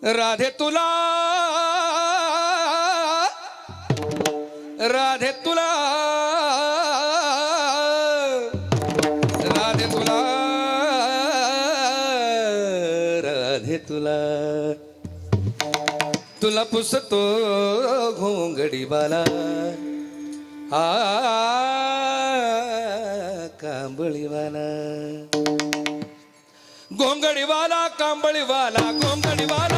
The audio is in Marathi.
राधे तुला राधे तुला राधे तुला राधे तुला तुला पुसतो घोंगडीवाला कांबळीवाला घोंगडीवाला कांबळीवाला घोंगडीवाला